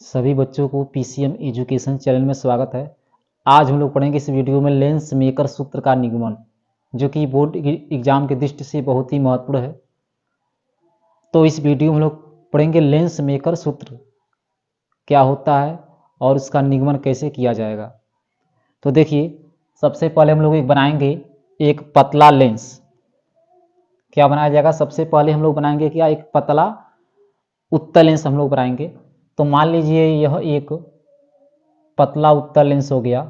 सभी बच्चों को पीसीएम एजुकेशन चैनल में स्वागत है। आज हम लोग पढ़ेंगे इस वीडियो में लेंस मेकर सूत्र का निगमन, जो कि बोर्ड एग्जाम की दृष्टि से बहुत ही महत्वपूर्ण है। तो इस वीडियो में हम लोग पढ़ेंगे लेंस मेकर सूत्र क्या होता है और उसका निगमन कैसे किया जाएगा। तो देखिए, सबसे पहले हम लोग बनाएंगे एक पतला लेंस। क्या बनाया जाएगा? सबसे पहले हम लोग बनाएंगे क्या, एक पतला उत्तल लेंस हम लोग बनाएंगे। तो मान लीजिए यह एक पतला उत्तल लेंस हो गया।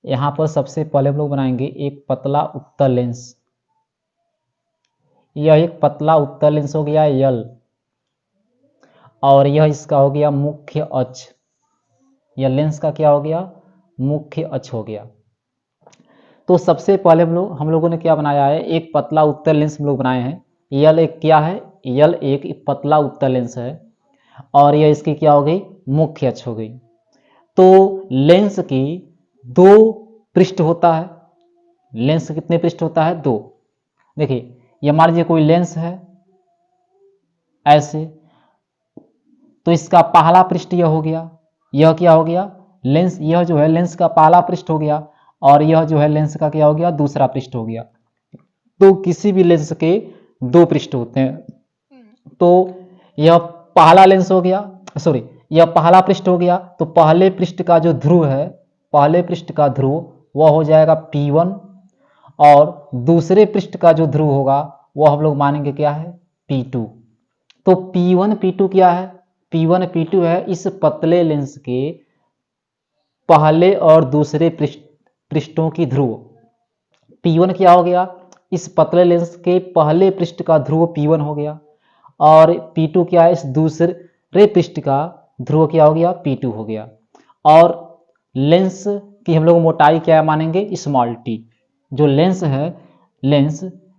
यहां पर सबसे पहले हम लोग बनाएंगे एक पतला उत्तल लेंस। यह एक पतला उत्तल लेंस हो गया यल, और यह इसका हो गया मुख्य अक्ष। यह लेंस का क्या हो गया? मुख्य अक्ष हो गया। तो सबसे पहले हम लोगों ने क्या बनाया है, एक पतला उत्तल लेंस हम लोग बनाए हैं। यल एक क्या है? यल एक पतला उत्तल लेंस है, और यह इसकी क्या हो गई? मुख्य अक्ष हो गई। तो लेंस की दो पृष्ठ होता है। लेंस कितने पृष्ठ होता है? दो। देखिए, यह मान लीजिए कोई लेंस है ऐसे, तो इसका पहला पृष्ठ यह हो गया। यह क्या हो गया? लेंस, यह जो है लेंस का पहला पृष्ठ हो गया, और यह जो है लेंस का क्या हो गया? दूसरा पृष्ठ हो गया। तो किसी भी लेंस के दो पृष्ठ होते हैं। तो यह पहला लेंस हो गया, सॉरी, यह पहला पृष्ठ हो गया। तो पहले पृष्ठ का जो ध्रुव है, पहले पृष्ठ का ध्रुव वह हो जाएगा P1, और दूसरे पृष्ठ का जो ध्रुव होगा वह हम लोग मानेंगे क्या है? P2। तो P1 P2 क्या है? P1 P2 है इस पतले लेंस के पहले और दूसरे पृष्ठों की ध्रुव। P1 क्या हो गया? इस पतले लेंस के पहले पृष्ठ का ध्रुव P1 हो गया, और P2 क्या है? इस दूसरे पृष्ठ का ध्रुव क्या हो गया? P2 हो गया। और लेंस की हम लोग मोटाई क्या मानेंगे? Small T. जो लेंस है,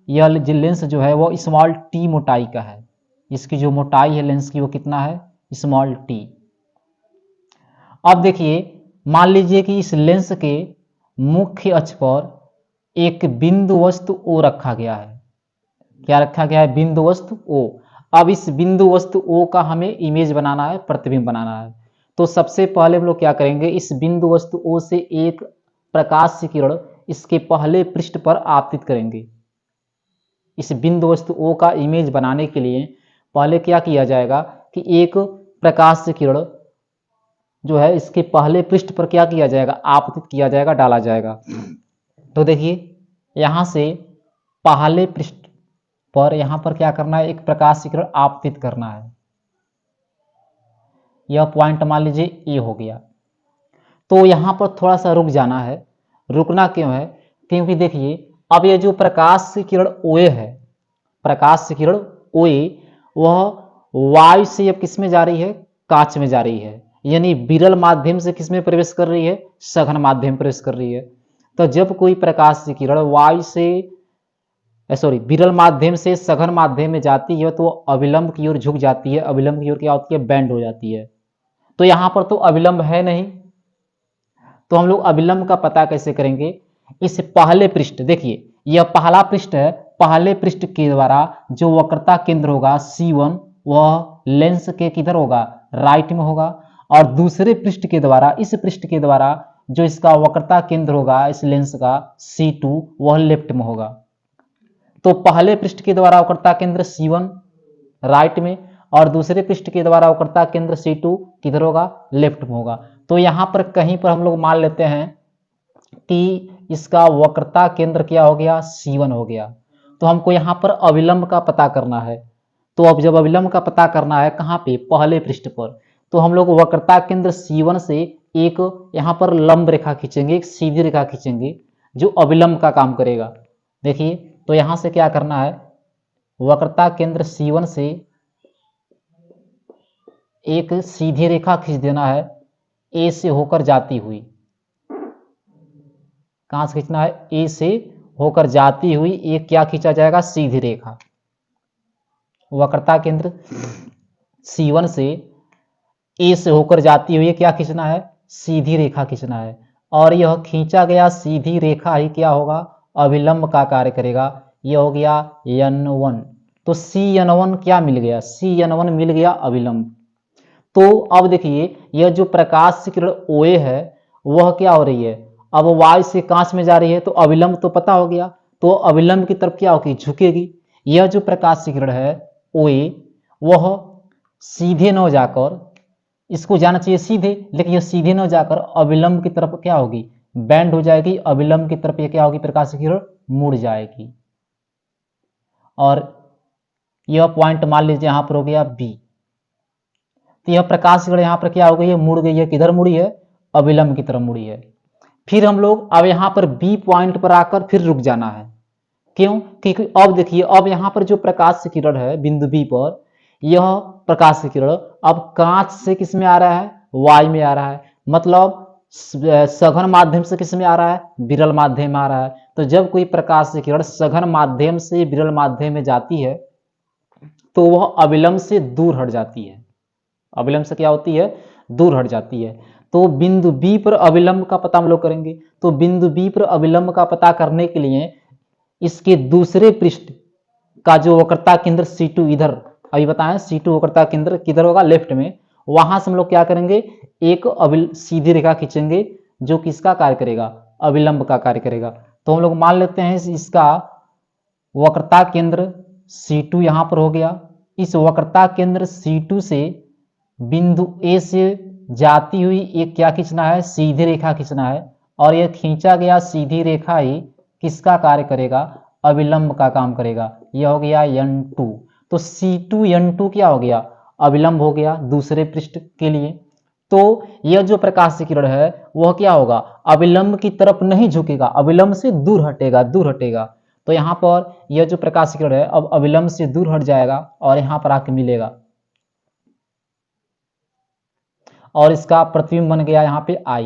यह लेंस जो है वो स्मॉल टी मोटाई का है। इसकी जो मोटाई है लेंस की वो कितना है? Small T. अब देखिए, मान लीजिए कि इस लेंस के मुख्य अक्ष पर एक बिंदु वस्तु O रखा गया है। क्या रखा गया है? बिंदु वस्तु O। अब इस बिंदु वस्तु O का हमें इमेज बनाना है, प्रतिबिंब बनाना है। तो सबसे पहले हम लोग क्या करेंगे, इस बिंदु वस्तु O से एक प्रकाश किरण इसके पहले पृष्ठ पर आपतित करेंगे। इस बिंदु वस्तु O का इमेज बनाने के लिए पहले क्या किया जाएगा कि एक प्रकाश किरण जो है इसके पहले पृष्ठ पर क्या किया जाएगा? आपतित किया जाएगा, डाला जाएगा। तो देखिए, यहां से पहले पृष्ठ पर यहां पर क्या करना है? एक प्रकाश किरण आपतित करना है। यह पॉइंट मान लीजिए ए हो गया। तो यहां पर थोड़ा सा रुक जाना है। रुकना क्यों है? क्योंकि देखिए, अब यह जो प्रकाश किरण ओए है, प्रकाश किरण ओए, वह वायु से अब किस में जा रही है? कांच में जा रही है। यानी विरल माध्यम से किस में प्रवेश कर रही है? सघन माध्यम में प्रवेश कर रही है। तो जब कोई प्रकाश किरण वायु से सॉरी विरल माध्यम से सघन माध्यम में जाती है तो अविलंब की ओर झुक जाती है। अविलंब की ओर क्या होती है? बेंड हो जाती है। तो यहां पर तो अविलंब है नहीं, तो हम लोग अविलंब का पता कैसे करेंगे? इस पहले पृष्ठ, देखिए यह पहला पृष्ठ है, पहले पृष्ठ के द्वारा जो वक्रता केंद्र होगा C1, वह लेंस के किधर होगा? राइट में होगा। और दूसरे पृष्ठ के द्वारा, इस पृष्ठ के द्वारा जो इसका वक्रता केंद्र होगा इस लेंस का C2, वह लेफ्ट में होगा। तो पहले पृष्ठ के द्वारा वक्रता केंद्र C1 राइट में, और दूसरे पृष्ठ के द्वारा वक्रता केंद्र C2 किधर होगा? लेफ्ट में होगा। तो यहां पर कहीं पर हम लोग मान लेते हैं कि इसका वक्रता केंद्र क्या हो गया? C1 हो गया। तो हमको यहां पर अविलंब का पता करना है। तो अब जब अविलंब का पता करना है कहां पे? पहले पृष्ठ पर। तो हम लोग वक्रता केंद्र C1 से एक यहां पर लंब रेखा खींचेंगे, एक सीधी रेखा खींचेंगे जो अविलंब का काम करेगा। देखिए, तो यहां से क्या करना है? वक्रता केंद्र C1 से एक सीधी रेखा खींच देना है ए से होकर जाती हुई। कहां से खींचना है? ए से होकर जाती हुई एक क्या खींचा जाएगा? सीधी रेखा। वक्रता केंद्र C1 से ए से होकर जाती हुई क्या खींचना है? सीधी रेखा खींचना है। और यह खींचा गया सीधी रेखा ही क्या होगा? अविलंब का कार्य करेगा। यह हो गया N1। तो CN1 क्या मिल गया, CN1 मिल गया अविलंब। तो अब देखिए यह जो प्रकाश किरण OA है वह क्या हो रही है, अब Y से कांच में जा रही है, तो अविलंब तो पता हो गया, तो अविलंब की तरफ क्या होगी, झुकेगी। यह जो प्रकाश किरण है OA वह सीधे न जाकर, इसको जाना चाहिए सीधे, लेकिन यह सीधे न जाकर अविलंब की तरफ क्या होगी, बैंड हो जाएगी, अविलंब की तरफ ये क्या होगी, प्रकाश किरण मुड़ जाएगी। और यह पॉइंट मान लीजिए यहां पर हो गया B। तो यह प्रकाश किरण यहां पर क्या हो गई है, मुड़ गई है, किधर मुड़ी है, अविलंब की तरफ मुड़ी है। फिर हम लोग अब यहां पर B पॉइंट पर आकर फिर रुक जाना है। क्यों, क्योंकि अब देखिए अब यहां पर जो प्रकाश किरण है बिंदु B पर, यह प्रकाश किरण अब कांच से किस में आ रहा है, Y में आ रहा है, मतलब सघन माध्यम से किस में आ रहा है, विरल माध्यम में आ रहा है। तो जब कोई प्रकाश किरण सघन माध्यम से विरल माध्यम में जाती है तो वह अविलंब से दूर हट जाती है, अविलंब से क्या होती है, दूर हट जाती है। तो बिंदु B पर अविलंब का पता हम लोग करेंगे। तो बिंदु B पर अविलंब का पता करने के लिए इसके दूसरे पृष्ठ का जो वक्रता केंद्र C2, इधर अभी बताएं C2 वक्रता केंद्र किधर होगा, लेफ्ट में, वहां से हम लोग क्या करेंगे, एक सीधी रेखा खींचेंगे जो किसका कार्य करेगा, अविलंब का कार्य करेगा। तो हम लोग मान लेते हैं इसका वक्रता केंद्र C2 यहां पर हो गया। इस वक्रता केंद्र C2 से बिंदु A से जाती हुई एक क्या खींचना है, सीधी रेखा खींचना है, और यह खींचा गया सीधी रेखा ही किसका कार्य करेगा, अविलंब का काम करेगा। यह हो गया N2। तो C2 N2 क्या हो गया, अविलंब हो गया दूसरे पृष्ठ के लिए। तो यह जो प्रकाश किरण है वह क्या होगा, अविलंब की तरफ नहीं झुकेगा, अविलंब से दूर हटेगा, दूर हटेगा। तो यहां पर यह जो प्रकाश किरण है अब अविलंब से दूर हट जाएगा और यहां पर आके मिलेगा, और इसका प्रतिबिंब बन गया यहां पे I।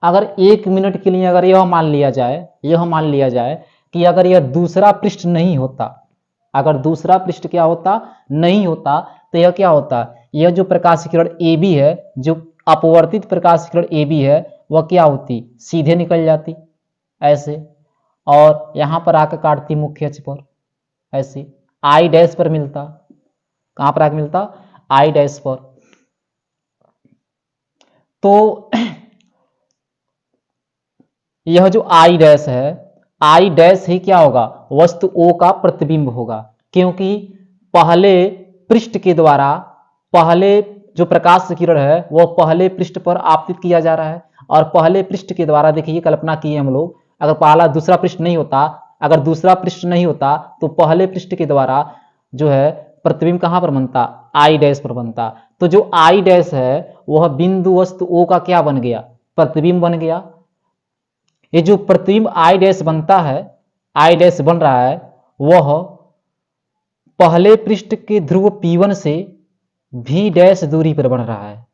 अगर 1 मिनट के लिए अगर यह मान लिया जाए, यह मान लिया जाए कि अगर यह दूसरा पृष्ठ नहीं होता, अगर दूसरा पृष्ठ क्या होता, नहीं होता, तो यह क्या होता, यह जो प्रकाश किरण AB है, जो अपवर्तित प्रकाश किरण AB है, वह क्या होती, सीधे निकल जाती ऐसे, और यहां पर आकर काटती मुख्य अक्ष पर ऐसे, I डैश पर मिलता, कहां पर आकर मिलता, I डैश पर। तो यह जो I डैश है, I डैश ही क्या होगा, वस्तु O का प्रतिबिंब होगा, क्योंकि पहले पृष्ठ के द्वारा, पहले जो प्रकाश किरण है वह पहले पृष्ठ पर आपतित किया जा रहा है, और पहले पृष्ठ के द्वारा देखिए कल्पना किए हम लोग, अगर पहला दूसरा पृष्ठ नहीं होता, अगर दूसरा पृष्ठ नहीं होता तो पहले पृष्ठ के द्वारा जो है प्रतिबिंब कहां पर बनता, I डैश पर बनता। तो जो I डैश है वह बिंदु वस्तु O का क्या बन गया, प्रतिबिंब बन गया। ये जो प्रतिबिंब I डैश बनता है, I डैश बन रहा है, वह पहले पृष्ठ के ध्रुव P1 से V डैश दूरी पर बन रहा है।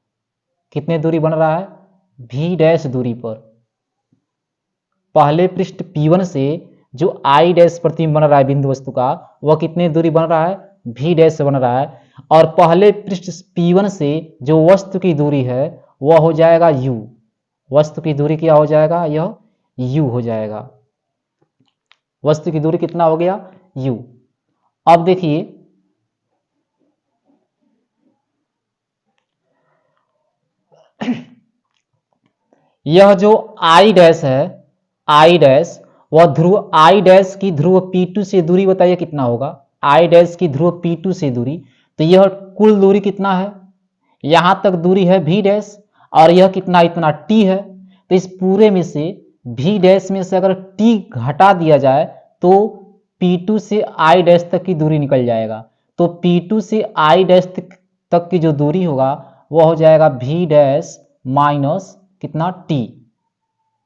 कितने दूरी बन रहा है, V डैश दूरी पर। पहले पृष्ठ P1 से जो I डैश प्रतिबिंब बन रहा है बिंदु वस्तु का, वह कितने दूरी बन रहा है, V डैश से बन रहा है। और पहले पृष्ठ P1 से जो वस्तु की दूरी है वह हो जाएगा U। वस्तु की दूरी क्या हो जाएगा, यह U हो जाएगा। वस्तु की दूरी कितना हो गया, U। अब देखिए यह जो I डैश है, I डैश, वह ध्रुव I डैश की ध्रुव P2 से दूरी बताइए कितना होगा, I डैश की ध्रुव P2 से दूरी। तो यह कुल दूरी कितना है, यहां तक दूरी है V डैश, और यह कितना, इतना T है। तो इस पूरे में से V डैश में से अगर T घटा दिया जाए तो P2 से I डैश तक की दूरी निकल जाएगा। तो P2 से I डैश तक की जो दूरी होगा वह हो जाएगा V डैश माइनस कितना, T।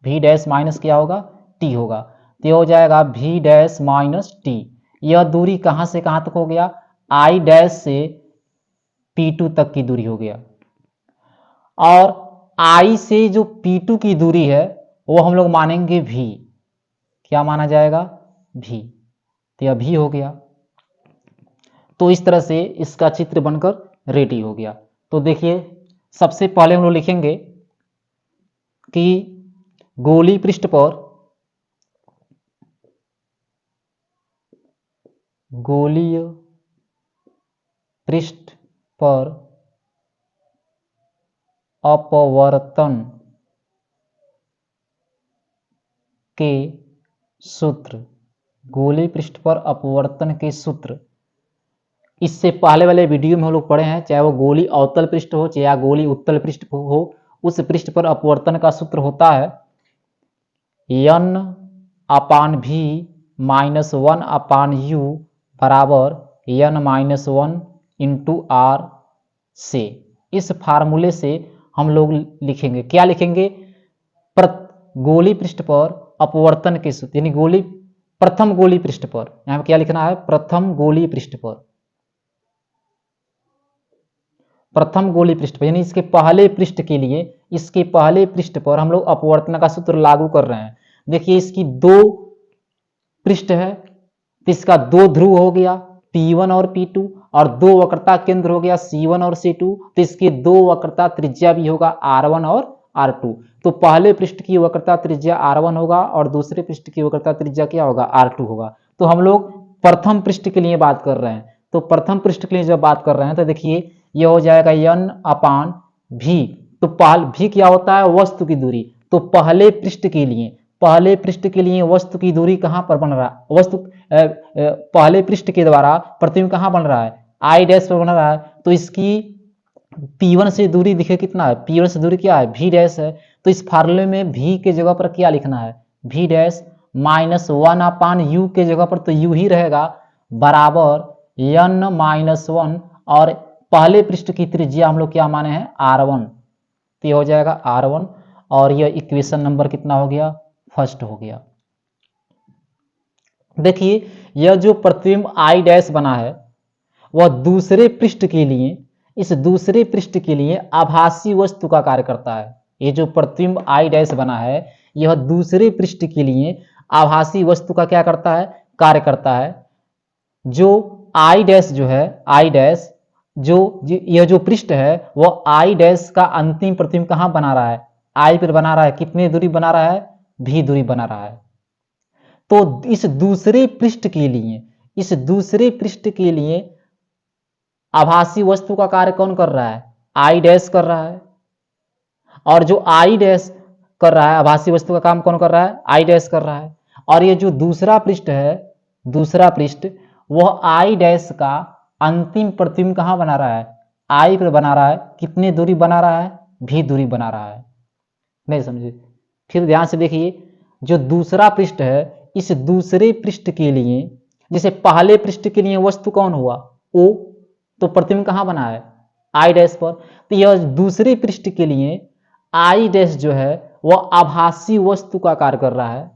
V डैश माइनस क्या होगा, T होगा। तो हो जाएगा V डैश माइनस T। यह दूरी कहां से कहां तक हो गया, I डैश से P2 तक की दूरी हो गया। और I से जो P2 की दूरी है वो हम लोग मानेंगे V। क्या माना जाएगा, V। तो यह V हो गया। तो इस तरह से इसका चित्र बनकर रेडी हो गया। तो देखिए सबसे पहले हम लोग लिखेंगे कि गोली पृष्ठ पर गोलीय पृष्ठ पर अपवर्तन के सूत्र, गोलीय पृष्ठ पर अपवर्तन के सूत्र। इससे पहले वाले वीडियो में हम लोग पढ़े हैं, चाहे वो गोली अवतल पृष्ठ हो चाहे गोली उत्तल पृष्ठ हो, उस पृष्ठ पर अपवर्तन का सूत्र होता है n/v माइनस 1/u बराबर n-1 इंटू r से। इस फार्मूले से हम लोग लिखेंगे, क्या लिखेंगे, गोली पृष्ठ पर अपवर्तन के सूत्र, यानी गोली प्रथम गोली पृष्ठ पर, यहां क्या लिखना है, प्रथम गोली पृष्ठ पर, प्रथम गोली पृष्ठ पर, यानी इसके पहले पृष्ठ के लिए, इसके पहले पृष्ठ पर हम लोग अपवर्तन का सूत्र लागू कर रहे हैं। देखिए इसकी दो पृष्ठ है तो इसका दो ध्रुव हो गया P1 और P2, और दो वक्रता केंद्र हो गया C1 और C2, तो इसके दो वक्रता त्रिज्या भी होगा R1 और R2। तो पहले पृष्ठ की वक्रता त्रिज्या R1 होगा और दूसरे पृष्ठ की वक्रता त्रिज्या क्या होगा, R2 होगा। तो हम लोग प्रथम पृष्ठ के लिए बात कर रहे हैं, तो प्रथम पृष्ठ के लिए जब बात कर रहे हैं तो देखिए यह हो जाएगा n/v। तो v क्या होता है, वस्तु की दूरी। तो पहले पृष्ठ के लिए, पहले पृष्ठ के लिए वस्तु की दूरी कहां पर बन रहा है, वस्तु पहले पृष्ठ के द्वारा प्रतिबिंब कहां बन रहा है, I डैश पर बन रहा है। तो इसकी P1 से दूरी दिखे कितना है, P1 से दूरी क्या है, v डैश है। तो इस फार्मूले में v के जगह पर क्या लिखना है, v डैश माइनस 1/u के जगह पर तो u ही रहेगा, बराबर n-1, और पहले पृष्ठ की त्रिज्या हम लोग क्या माने हैं, R1। तो ये हो जाएगा R1, और यह इक्वेशन नंबर कितना हो गया, फर्स्ट हो गया। देखिए यह जो प्रतिबिंब I डैश बना है वह दूसरे पृष्ठ के लिए, इस दूसरे पृष्ठ के लिए आभासी वस्तु का कार्य करता है। ये जो प्रतिबिंब I डैश बना है यह दूसरे पृष्ठ के लिए आभासी वस्तु का क्या करता है, कार्य करता है। जो I डैश जो है, I डैश जो यह जो पृष्ठ है वह I डैश का अंतिम प्रतिबिंब कहां बना रहा है, I पर बना रहा है, कितनी दूरी बना रहा है, v दूरी बना रहा है। तो इस दूसरे पृष्ठ के लिए, इस दूसरे पृष्ठ के लिए आभासी वस्तु का कार्य कौन कर रहा है, I डैश कर रहा है। और जो I डैश कर रहा है, आभासी वस्तु का काम कौन कर रहा है, I डैश कर रहा है। और ये जो दूसरा पृष्ठ है, दूसरा पृष्ठ, वह I डैश का अंतिम प्रतिबिंब कहां बना रहा है, I पर बना रहा है, कितनी दूरी बना रहा है, v दूरी बना रहा है। नहीं समझे, फिर ध्यान से देखिए, जो दूसरा पृष्ठ है, इस दूसरे पृष्ठ के लिए, जैसे पहले पृष्ठ के लिए वस्तु कौन हुआ, O, तो प्रतिबिंब कहां बना है, I डैश पर। तो यह दूसरे पृष्ठ के लिए I डैश जो है वह आभासी वस्तु का कार्य कर रहा है,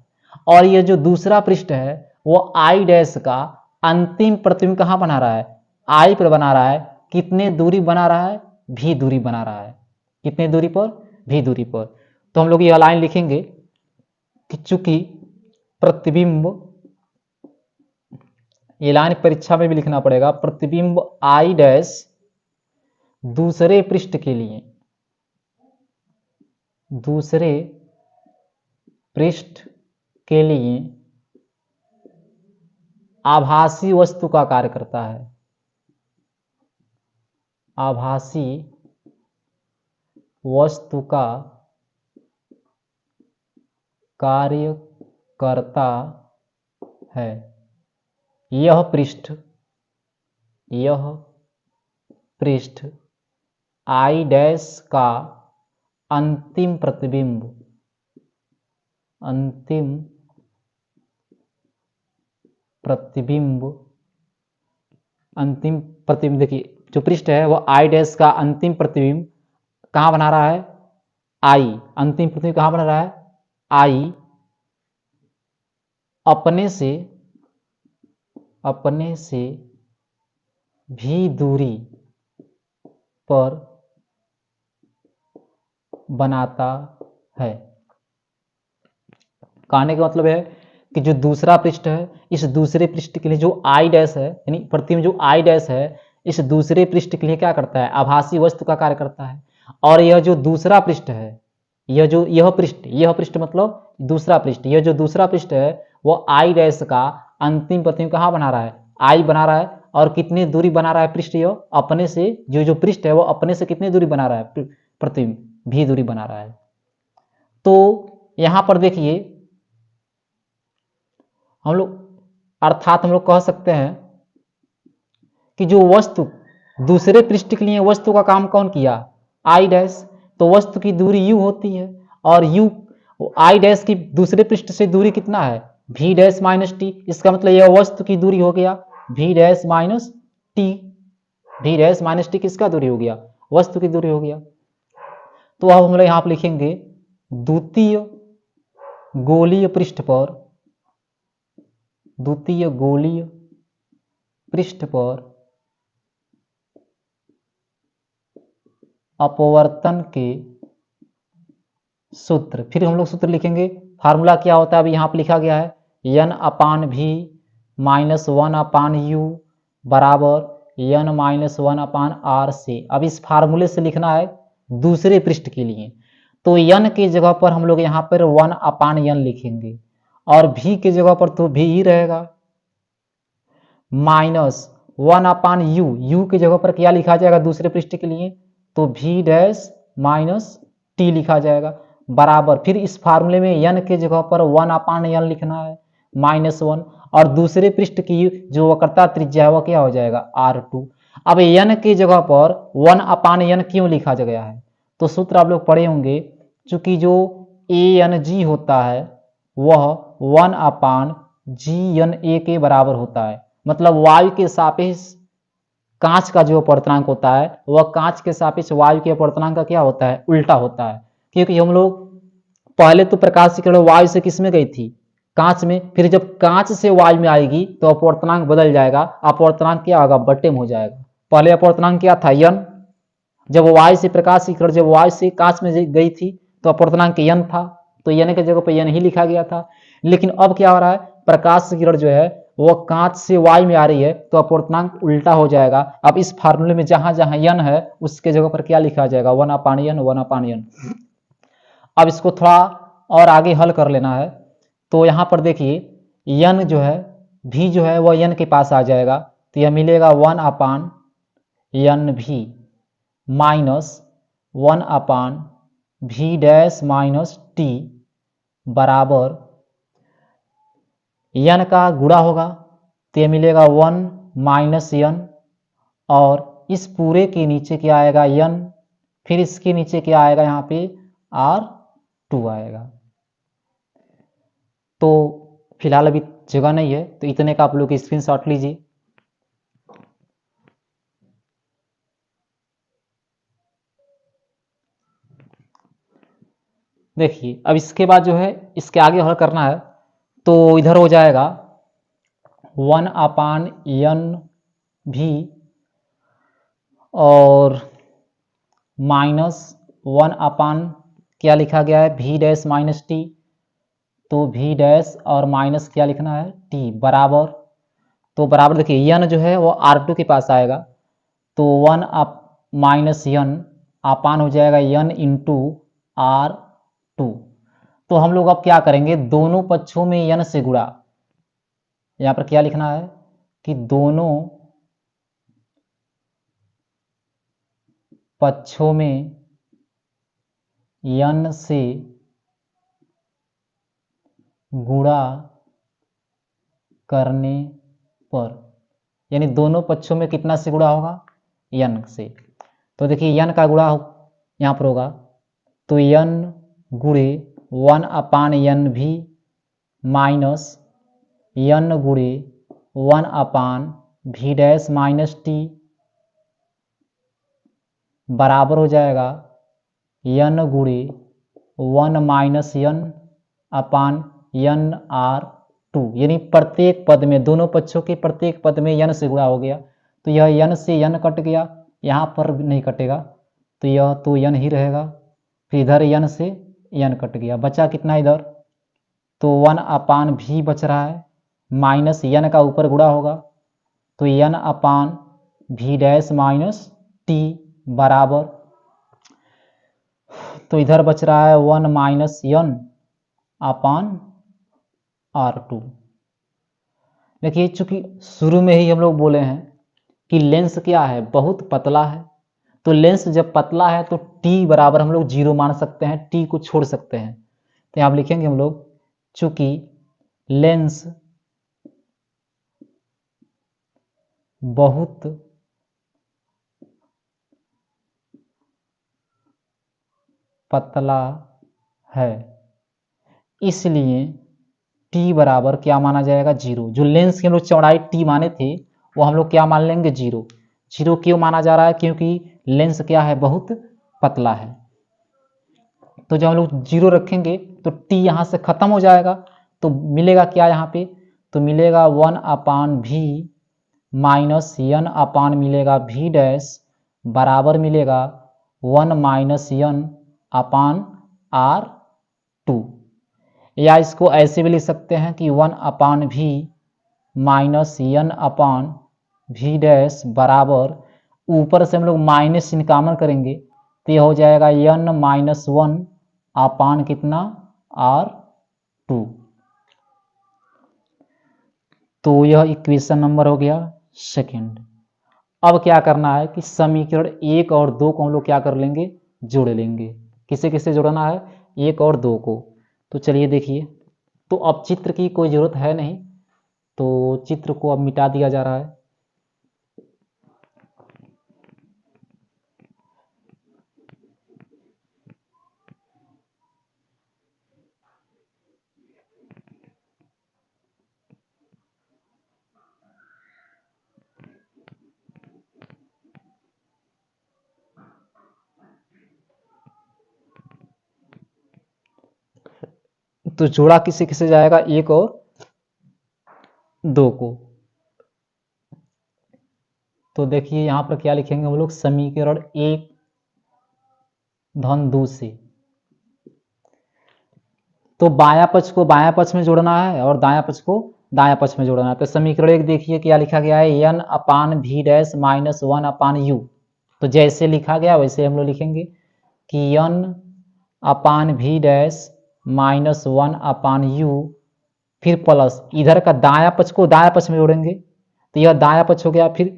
और यह जो दूसरा पृष्ठ है वह I डैश का अंतिम प्रतिबिंब कहां बना रहा है, I पर बना रहा है, कितने दूरी बना रहा है, v दूरी बना रहा है, कितने दूरी पर, v दूरी पर। तो हम लोग यह लाइन लिखेंगे कि चूंकि प्रतिबिंब, ये लाइन परीक्षा में भी लिखना पड़ेगा, प्रतिबिंब I डैश दूसरे पृष्ठ के लिए, दूसरे पृष्ठ के लिए आभासी वस्तु का कार्य करता है, आभासी वस्तु का कार्य करता है। यह पृष्ठ I डैश का अंतिम प्रतिबिंब, अंतिम प्रतिबिंब, देखिए जो पृष्ठ है वह I डैश का अंतिम प्रतिबिंब कहां बना रहा है, I, अंतिम प्रतिबिंब कहां बना रहा है, I अपने से v दूरी पर बनाता है। कहने का मतलब है कि जो दूसरा पृष्ठ है, इस दूसरे पृष्ठ के लिए जो I डैश है, यानी प्रतिबिंब जो I डैश है, इस दूसरे पृष्ठ के लिए क्या करता है, आभासी वस्तु का कार्य करता है। और यह जो दूसरा पृष्ठ है, यह पृष्ठ मतलब दूसरा पृष्ठ, यह जो दूसरा पृष्ठ है वह I डैश का अंतिम प्रतिबिंब कहां बना रहा है, आई बना रहा है और कितनी दूरी बना रहा है पृष्ठ, ये अपने से, जो पृष्ठ है वो अपने से कितनी दूरी बना रहा है, प्रतिबिंब भी दूरी बना रहा है। तो यहां पर देखिए हम लोग, अर्थात हम लोग कह सकते हैं कि जो वस्तु दूसरे पृष्ठ के लिए वस्तु का काम कौन किया, आई डैश, तो वस्तु की दूरी यू होती है और यू आई डैश की दूसरे पृष्ठ से दूरी कितना है, भी डैश माइनस टी। इसका मतलब यह वस्तु की दूरी हो गया भी डैश माइनस टी। भी डैश माइनस टी किसका दूरी हो गया, वस्तु की दूरी हो गया। तो अब हम लोग यहां पर लिखेंगे द्वितीय गोलीय पृष्ठ पर, द्वितीय गोलीय पृष्ठ पर अपवर्तन के सूत्र, फिर हम लोग सूत्र लिखेंगे। फार्मूला क्या होता है, अभी यहां पर लिखा गया है n अपान भी माइनस 1 अपान यू बराबर n माइनस 1 अपान आर से। अब इस फार्मूले से लिखना है दूसरे पृष्ठ के लिए, तो n की जगह पर हम लोग यहाँ पर 1 अपान n लिखेंगे और v की जगह पर तो v ही रहेगा, माइनस 1 अपान यू, यू की जगह पर क्या लिखा जाएगा दूसरे पृष्ठ के लिए, तो v डैश माइनस टी लिखा जाएगा बराबर, फिर इस फार्मूले में n के जगह पर 1 अपान n लिखना है माइनस 1 और दूसरे पृष्ठ की जो वक्रता त्रिज्या है वह क्या हो जाएगा R2। अब n की जगह पर 1 अपान n क्यों लिखा गया है, तो सूत्र आप लोग पढ़े होंगे, चूंकि जो ANG होता है वह 1 अपान GNA के बराबर होता है, मतलब वायु के सापेक्ष कांच का जो अपवर्तनांक होता है वह कांच के सापेक्ष वायु के अपवर्तनांक का क्या होता है, उल्टा होता है। क्योंकि हम लोग पहले तो प्रकाश की किरण वायु से किस में गई थी, कांच में, फिर जब कांच से वायु में आएगी तो अपवर्तनांक बदल जाएगा, अपवर्तनांक क्या होगा, बट्टे में हो जाएगा। पहले अपवर्तनांक क्या था, n, जब वायु से प्रकाश की किरण जब वायु से कांच में गई थी तो अपवर्तनांक n था, तो n की जगह पर n ही लिखा गया था। लेकिन अब क्या हो रहा है, प्रकाश की किरण जो है वो कांच से वायु में आ रही है तो अपवर्तनांक उल्टा हो जाएगा। अब इस फार्मूले में जहां जहां n है उसके जगह पर क्या लिखा जाएगा, 1 अपान n, 1 अपान n। अब इसको थोड़ा और आगे हल कर लेना है, तो यहां पर देखिए n जो है, v जो है वह n के पास आ जाएगा, तो यह मिलेगा 1 अपान n v माइनस 1 अपान v डैश माइनस t बराबर n का गुणा होगा तो यह मिलेगा 1 माइनस n और इस पूरे के नीचे क्या आएगा n, फिर इसके नीचे क्या आएगा यहाँ पे R2 आएगा। तो फिलहाल अभी जगह नहीं है तो इतने का आप लोग स्क्रीनशॉट लीजिए। देखिए अब इसके बाद जो है इसके आगे हल करना है, तो इधर हो जाएगा 1 अपान n भी और माइनस 1 अपान क्या लिखा गया है v डैश माइनस टी, तो v डैश और माइनस क्या लिखना है t बराबर, तो बराबर देखिए n जो है वो R2 के पास आएगा, तो 1 अप माइनस n अपान हो जाएगा n इंटू R2। तो हम लोग अब क्या करेंगे, दोनों पक्षों में n से गुणा, यहाँ पर क्या लिखना है कि दोनों पक्षों में n से गुणा करने पर, यानी दोनों पक्षों में कितना से गुणा होगा, n से। तो देखिए n का गुणा यहाँ पर होगा, तो n गुणे 1 अपान n भी माइनस n गुणे 1 अपान v डैश माइनस टी बराबर हो जाएगा n गुणे 1 माइनस n अपान n R2, यानी प्रत्येक पद में, दोनों पक्षों के प्रत्येक पद में n से गुणा हो गया, तो यह n से n कट गया, यहाँ पर नहीं कटेगा तो यह तो n ही रहेगा, फिर इधर n से n कट गया, बचा कितना इधर, तो 1 अपान v बच रहा है माइनस n का ऊपर गुणा होगा, तो n अपान v डैश माइनस t बराबर, तो इधर बच रहा है 1 माइनस n अपान R2। देखिए चूंकि शुरू में ही हम लोग बोले हैं कि लेंस क्या है, बहुत पतला है, तो लेंस जब पतला है तो टी बराबर हम लोग 0 मान सकते हैं, टी को छोड़ सकते हैं। तो यहाँ लिखेंगे हम लोग चूंकि लेंस बहुत पतला है इसलिए टी बराबर क्या माना जाएगा, 0। जो लेंस की हम लोग चौड़ाई टी माने थे वो हम लोग क्या मान लेंगे, 0। 0 क्यों माना जा रहा है, क्योंकि लेंस क्या है, बहुत पतला है। तो जब हम लोग 0 रखेंगे तो टी यहाँ से खत्म हो जाएगा, तो मिलेगा क्या यहाँ पे, तो मिलेगा 1/v माइनस n अपान मिलेगा v डैश बराबर मिलेगा 1 माइनस n अपान r2। या इसको ऐसे भी लिख सकते हैं कि 1/v माइनस n अपान v डैश बराबर, ऊपर से हम लोग माइनस चिन्ह कॉमन करेंगे तो यह हो जाएगा n माइनस 1 अपान कितना, r2। तो यह इक्वेशन नंबर हो गया सेकंड। अब क्या करना है कि समीकरण 1 और 2 को हम लोग क्या कर लेंगे, जोड़ लेंगे। किसे किसे जोड़ना है, 1 और 2 को। तो चलिए देखिए, तो अब चित्र की कोई ज़रूरत है नहीं, तो चित्र को अब मिटा दिया जा रहा है। तो जोड़ा किसे किसे जाएगा, 1 और 2 को। तो देखिए यहाँ पर क्या लिखेंगे हम लोग, समीकरण 1 धन 2 से, तो बायां पक्ष को बायां पक्ष में जोड़ना है और दायां पक्ष को दायां पक्ष में जोड़ना है। तो समीकरण 1 देखिए क्या लिखा गया है, n अपान v डैश माइनस 1 अपान u। तो जैसे लिखा गया वैसे हम लोग लिखेंगे कि n अपान v डैश माइनस 1 अपान u, फिर प्लस इधर का दायां पक्ष को दायां पक्ष में जोड़ेंगे तो यह दायां पक्ष हो गया, फिर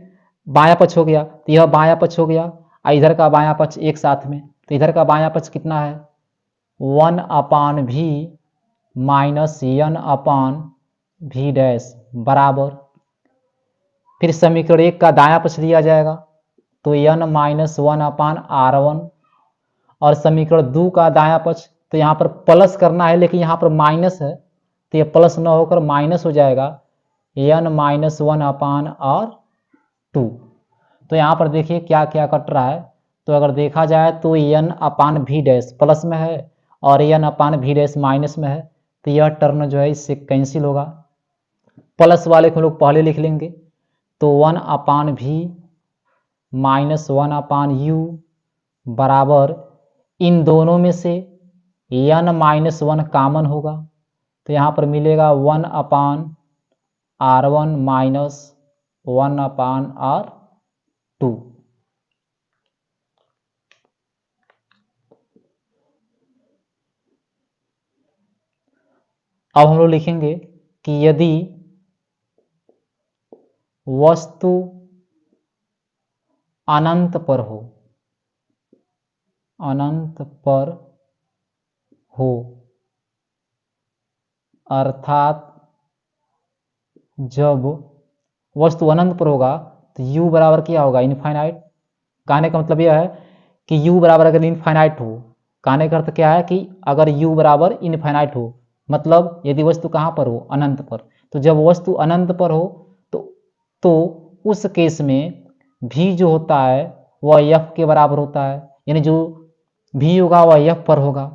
बायां पक्ष हो गया तो यह बायां पक्ष हो गया, और इधर का बायां पक्ष एक साथ में। तो इधर का बायां पक्ष कितना है, 1 अपान v माइनस n अपान v डैश बराबर, फिर समीकरण 1 का दायां पक्ष लिया जाएगा तो n माइनस 1 अपान r1, और समीकरण 2 का दायां पक्ष, तो यहाँ पर प्लस करना है लेकिन यहाँ पर माइनस है तो ये प्लस न होकर माइनस हो जाएगा, n माइनस 1 अपान r2। तो यहाँ पर देखिए क्या क्या कट रहा है, तो अगर देखा जाए तो n अपान v डैश प्लस में है और n अपान v डैश माइनस में है, तो यह टर्म जो है इससे कैंसिल होगा। प्लस वाले को लोग पहले लिख लेंगे, तो 1 अपान v माइनस 1 अपान u बराबर, इन दोनों में से n माइनस 1 कॉमन होगा तो यहाँ पर मिलेगा 1 अपान r1 माइनस 1 अपान r2। अब हम लोग लिखेंगे कि यदि वस्तु अनंत पर हो, अनंत पर हो अर्थात जब वस्तु अनंत पर होगा तो u बराबर क्या होगा, इनफाइनाइट। कहने का मतलब यह है कि u बराबर अगर इनफाइनाइट हो, कहने का अर्थ क्या है कि अगर u बराबर इनफाइनाइट हो, मतलब यदि वस्तु कहाँ पर हो, अनंत पर। तो जब वस्तु अनंत पर हो तो उस केस में v जो होता है वह f के बराबर होता है, यानी जो v होगा वह f पर होगा।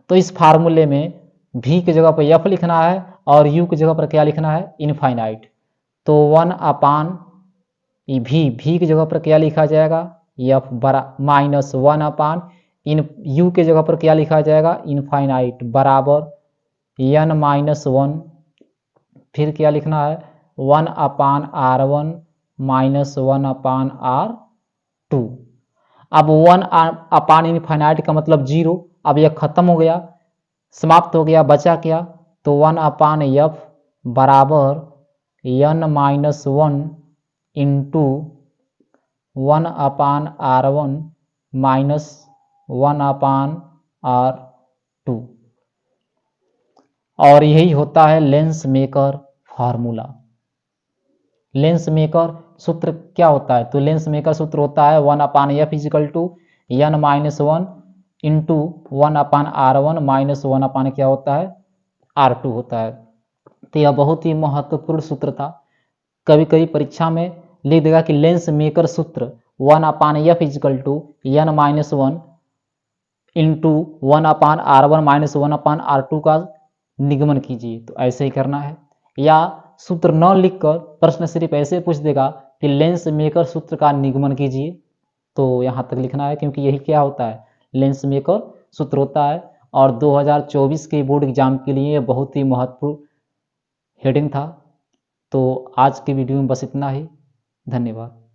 तो इस फार्मूले में v की जगह पर f लिखना है और u की जगह पर क्या लिखना है, इनफाइनाइट। तो 1 अपान v की जगह पर क्या लिखा जाएगा, f बरा माइनस 1 अपान इन u के जगह पर क्या लिखा जाएगा, इनफाइनाइट बराबर n माइनस 1, फिर क्या लिखना है 1 अपान r1 माइनस 1 अपान r2। अब 1 अपान इनफाइनाइट का मतलब 0, अब यह खत्म हो गया, समाप्त हो गया, बचा क्या, तो 1 अपान f बराबर n-1 into 1/r1 minus 1/r2, और यही होता है lens maker formula. Lens maker सूत्र क्या होता है? तो लेंस मेकर सूत्र होता है 1/f is equal to n-1 into 1/r1 minus 1/ क्या होता है? r2 होता है। तो यह बहुत ही महत्वपूर्ण सूत्र था। कभी कभी परीक्षा में लिख देगा कि लेंस मेकर सूत्र 1/f is equal to n-1 into 1/r1 minus 1/r2 का निगमन कीजिए। तो ऐसे ही करना है। या सूत्र न लिखकर प्रश्न सिर्फ ऐसे पूछ देगा कि लेंस मेकर सूत्र का निगमन कीजिए, तो यहाँ तक लिखना है, क्योंकि यही क्या होता है? लेंस मेकर सूत्र होता है। और 2024 के बोर्ड एग्जाम के लिए यह बहुत ही महत्वपूर्ण हेडिंग था। तो आज की वीडियो में बस इतना ही। धन्यवाद।